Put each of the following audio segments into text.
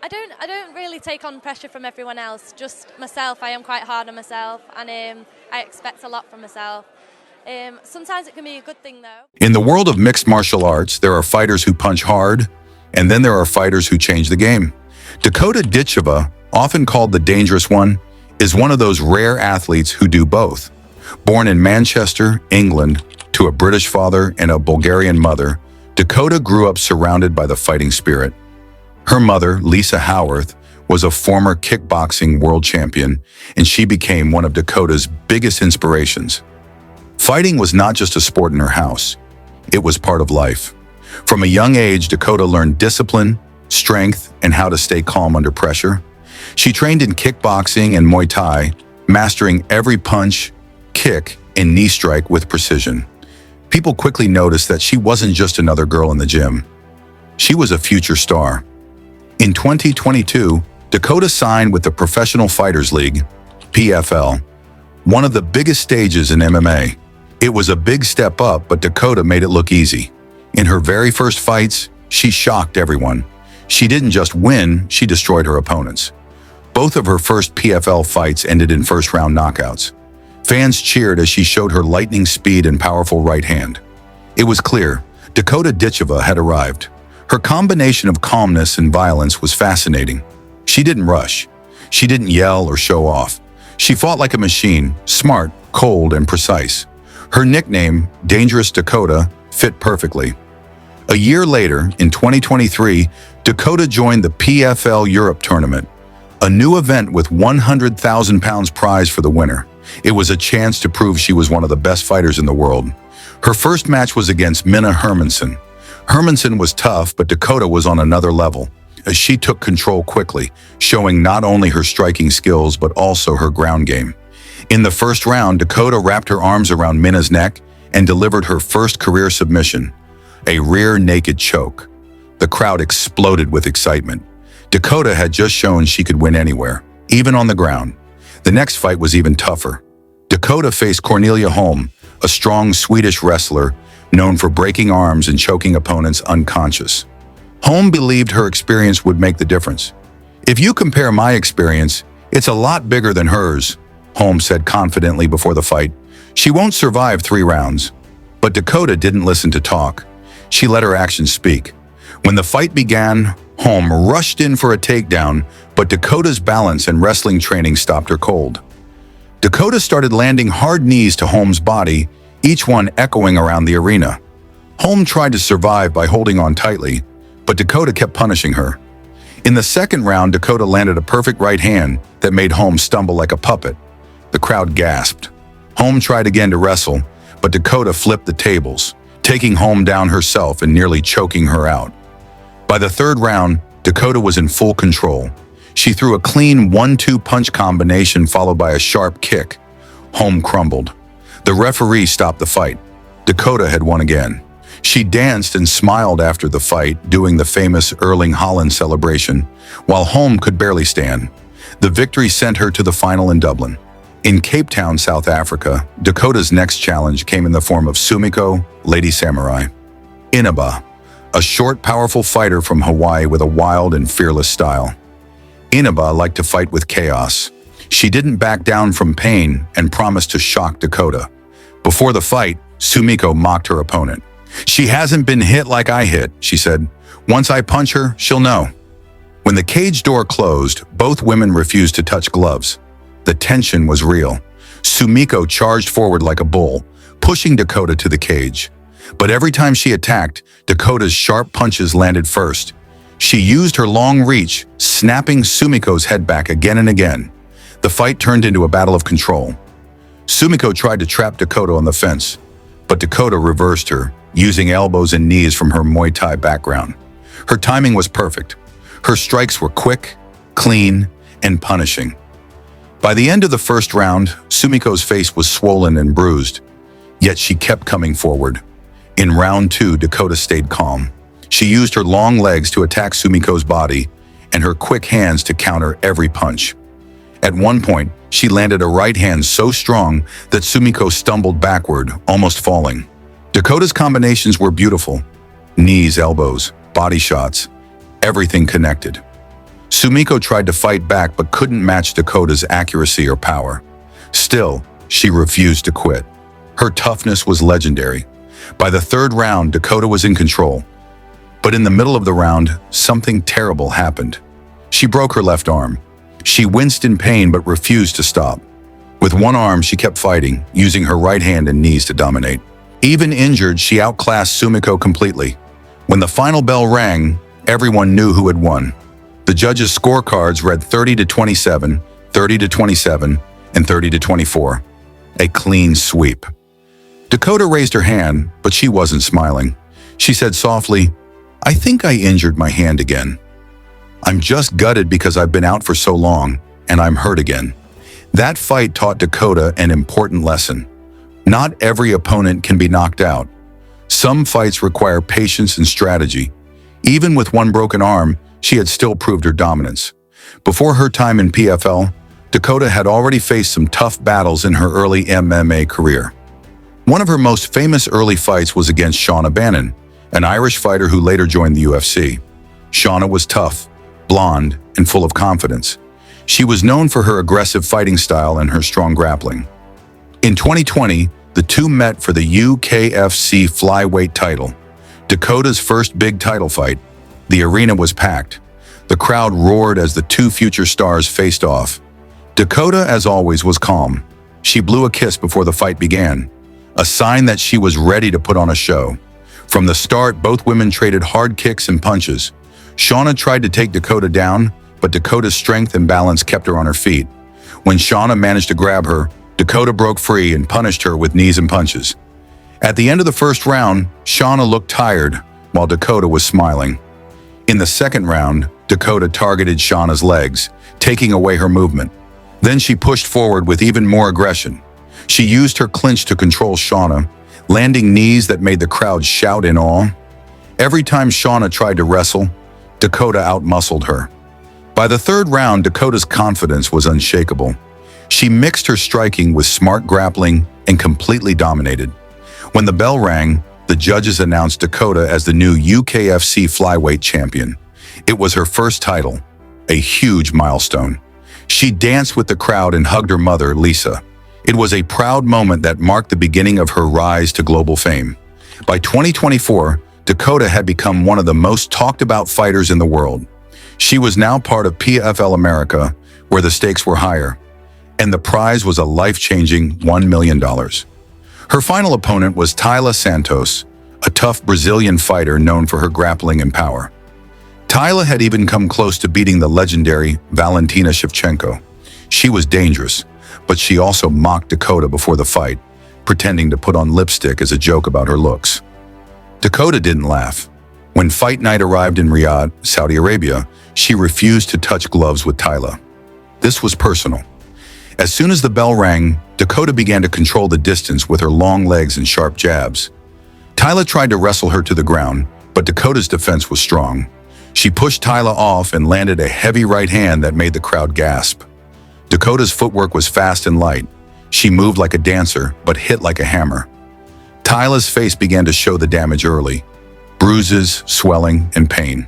I don't really take on pressure from everyone else. Just myself. I am quite hard on myself, and I expect a lot from myself. Sometimes it can be a good thing, though. In the world of mixed martial arts, there are fighters who punch hard, and then there are fighters who change the game. Dakota Ditcheva, often called the Dangerous One, is one of those rare athletes who do both. Born in Manchester, England, to a British father and a Bulgarian mother, Dakota grew up surrounded by the fighting spirit. Her mother, Lisa Howarth, was a former kickboxing world champion, and she became one of Dakota's biggest inspirations. Fighting was not just a sport in her house, it was part of life. From a young age, Dakota learned discipline, strength, and how to stay calm under pressure. She trained in kickboxing and Muay Thai, mastering every punch, kick, and knee strike with precision. People quickly noticed that she wasn't just another girl in the gym. She was a future star. In 2022, Dakota signed with the Professional Fighters League, PFL, one of the biggest stages in MMA. It was a big step up, but Dakota made it look easy. In her very first fights, she shocked everyone. She didn't just win, she destroyed her opponents. Both of her first PFL fights ended in first-round knockouts. Fans cheered as she showed her lightning speed and powerful right hand. It was clear, Dakota Ditcheva had arrived. Her combination of calmness and violence was fascinating. She didn't rush. She didn't yell or show off. She fought like a machine, smart, cold, and precise. Her nickname, Dangerous Dakota, fit perfectly. A year later, in 2023, Dakota joined the PFL Europe tournament, a new event with £100,000 prize for the winner. It was a chance to prove she was one of the best fighters in the world. Her first match was against Minna Hermansen. Hermansen was tough, but Dakota was on another level, as she took control quickly, showing not only her striking skills but also her ground game. In the first round, Dakota wrapped her arms around Minna's neck and delivered her first career submission, a rear naked choke. The crowd exploded with excitement. Dakota had just shown she could win anywhere, even on the ground. The next fight was even tougher. Dakota faced Cornelia Holm, a strong Swedish wrestler known for breaking arms and choking opponents unconscious. Holm believed her experience would make the difference. "If you compare my experience, it's a lot bigger than hers," Holm said confidently before the fight. "She won't survive 3 rounds." But Dakota didn't listen to talk. She let her actions speak. When the fight began, Holm rushed in for a takedown, but Dakota's balance and wrestling training stopped her cold. Dakota started landing hard knees to Holm's body, each one echoing around the arena. Holm tried to survive by holding on tightly, but Dakota kept punishing her. In the second round, Dakota landed a perfect right hand that made Holm stumble like a puppet. The crowd gasped. Holm tried again to wrestle, but Dakota flipped the tables, taking Holm down herself and nearly choking her out. By the third round, Dakota was in full control. She threw a clean 1-2 punch combination followed by a sharp kick. Holm crumbled. The referee stopped the fight. Dakota had won again. She danced and smiled after the fight, doing the famous Erling Haaland celebration, while Holm could barely stand. The victory sent her to the final in Dublin. In Cape Town, South Africa, Dakota's next challenge came in the form of Sumiko, Lady Samurai. Inaba, a short, powerful fighter from Hawaii with a wild and fearless style. Inaba liked to fight with chaos. She didn't back down from pain and promised to shock Dakota. Before the fight, Sumiko mocked her opponent. "She hasn't been hit like I hit," she said. "Once I punch her, she'll know." When the cage door closed, both women refused to touch gloves. The tension was real. Sumiko charged forward like a bull, pushing Dakota to the cage. But every time she attacked, Dakota's sharp punches landed first. She used her long reach, snapping Sumiko's head back again and again. The fight turned into a battle of control. Sumiko tried to trap Dakota on the fence, but Dakota reversed her, using elbows and knees from her Muay Thai background. Her timing was perfect. Her strikes were quick, clean, and punishing. By the end of the first round, Sumiko's face was swollen and bruised, yet she kept coming forward. In round 2, Dakota stayed calm. She used her long legs to attack Sumiko's body and her quick hands to counter every punch. At one point, she landed a right hand so strong that Sumiko stumbled backward, almost falling. Dakota's combinations were beautiful. Knees, elbows, body shots. everything connected. Sumiko tried to fight back but couldn't match Dakota's accuracy or power. Still, she refused to quit. Her toughness was legendary. By the third round, Dakota was in control. But in the middle of the round, something terrible happened. She broke her left arm. She winced in pain but refused to stop. With one arm, she kept fighting, using her right hand and knees to dominate. Even injured, she outclassed Sumiko completely. When the final bell rang, everyone knew who had won. The judges' scorecards read 30-27, 30-27, and 30-24. A clean sweep. Dakota raised her hand, but she wasn't smiling. She said softly, "I think I injured my hand again. I'm just gutted because I've been out for so long, and I'm hurt again." That fight taught Dakota an important lesson. Not every opponent can be knocked out. Some fights require patience and strategy. Even with one broken arm, she had still proved her dominance. Before her time in PFL, Dakota had already faced some tough battles in her early MMA career. One of her most famous early fights was against Shauna Bannon, an Irish fighter who later joined the UFC. Shauna was tough, blonde, and full of confidence. She was known for her aggressive fighting style and her strong grappling. In 2020, the two met for the UKFC flyweight title. Dakota's first big title fight. The arena was packed. The crowd roared as the two future stars faced off. Dakota, as always, was calm. She blew a kiss before the fight began, a sign that she was ready to put on a show. From the start, both women traded hard kicks and punches. Shauna tried to take Dakota down, but Dakota's strength and balance kept her on her feet. When Shauna managed to grab her, Dakota broke free and punished her with knees and punches. At the end of the first round, Shauna looked tired, while Dakota was smiling. In the second round, Dakota targeted Shauna's legs, taking away her movement. Then she pushed forward with even more aggression. She used her clinch to control Shauna, landing knees that made the crowd shout in awe. Every time Shauna tried to wrestle, Dakota outmuscled her. By the third round, Dakota's confidence was unshakable. She mixed her striking with smart grappling and completely dominated. When the bell rang, the judges announced Dakota as the new UKFC flyweight champion. It was her first title, a huge milestone. She danced with the crowd and hugged her mother, Lisa. It was a proud moment that marked the beginning of her rise to global fame. By 2024, Dakota had become one of the most talked about fighters in the world. She was now part of PFL America, where the stakes were higher, and the prize was a life-changing $1 million. Her final opponent was Taila Santos, a tough Brazilian fighter known for her grappling and power. Taila had even come close to beating the legendary Valentina Shevchenko. She was dangerous, but she also mocked Dakota before the fight, pretending to put on lipstick as a joke about her looks. Dakota didn't laugh. When fight night arrived in Riyadh, Saudi Arabia, she refused to touch gloves with Taila. This was personal. As soon as the bell rang, Dakota began to control the distance with her long legs and sharp jabs. Taila tried to wrestle her to the ground, but Dakota's defense was strong. She pushed Taila off and landed a heavy right hand that made the crowd gasp. Dakota's footwork was fast and light. She moved like a dancer, but hit like a hammer. Taila's face began to show the damage early. Bruises, swelling, and pain.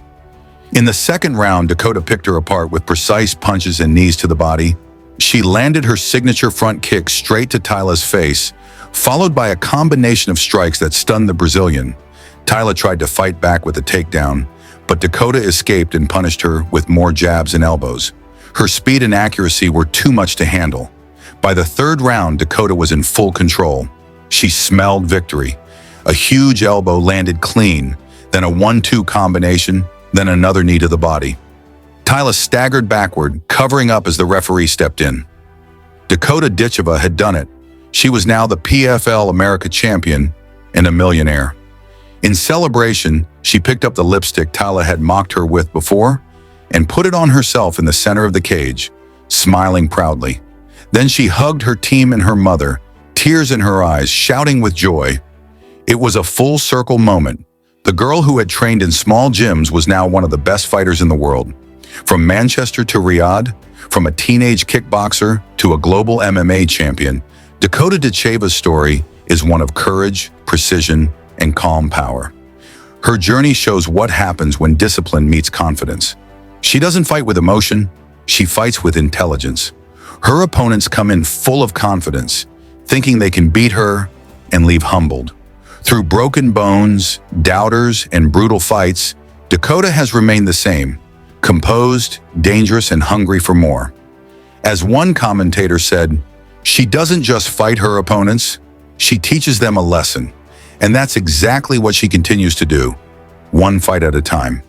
In the second round, Dakota picked her apart with precise punches and knees to the body. She landed her signature front kick straight to Taila's face, followed by a combination of strikes that stunned the Brazilian. Taila tried to fight back with a takedown, but Dakota escaped and punished her with more jabs and elbows. Her speed and accuracy were too much to handle. By the third round, Dakota was in full control. She smelled victory. A huge elbow landed clean, then a 1-2 combination, then another knee to the body. Taila staggered backward, covering up as the referee stepped in. Dakota Ditcheva had done it. She was now the PFL America champion and a millionaire. In celebration, she picked up the lipstick Taila had mocked her with before and put it on herself in the center of the cage, smiling proudly. Then she hugged her team and her mother, tears in her eyes, shouting with joy. It was a full-circle moment. The girl who had trained in small gyms was now one of the best fighters in the world. From Manchester to Riyadh, from a teenage kickboxer to a global MMA champion, Dakota Ditcheva's story is one of courage, precision, and calm power. Her journey shows what happens when discipline meets confidence. She doesn't fight with emotion, she fights with intelligence. Her opponents come in full of confidence, thinking they can beat her and leave humbled. Through broken bones, doubters, and brutal fights, Dakota has remained the same, composed, dangerous, and hungry for more. As one commentator said, she doesn't just fight her opponents, she teaches them a lesson. And that's exactly what she continues to do, one fight at a time.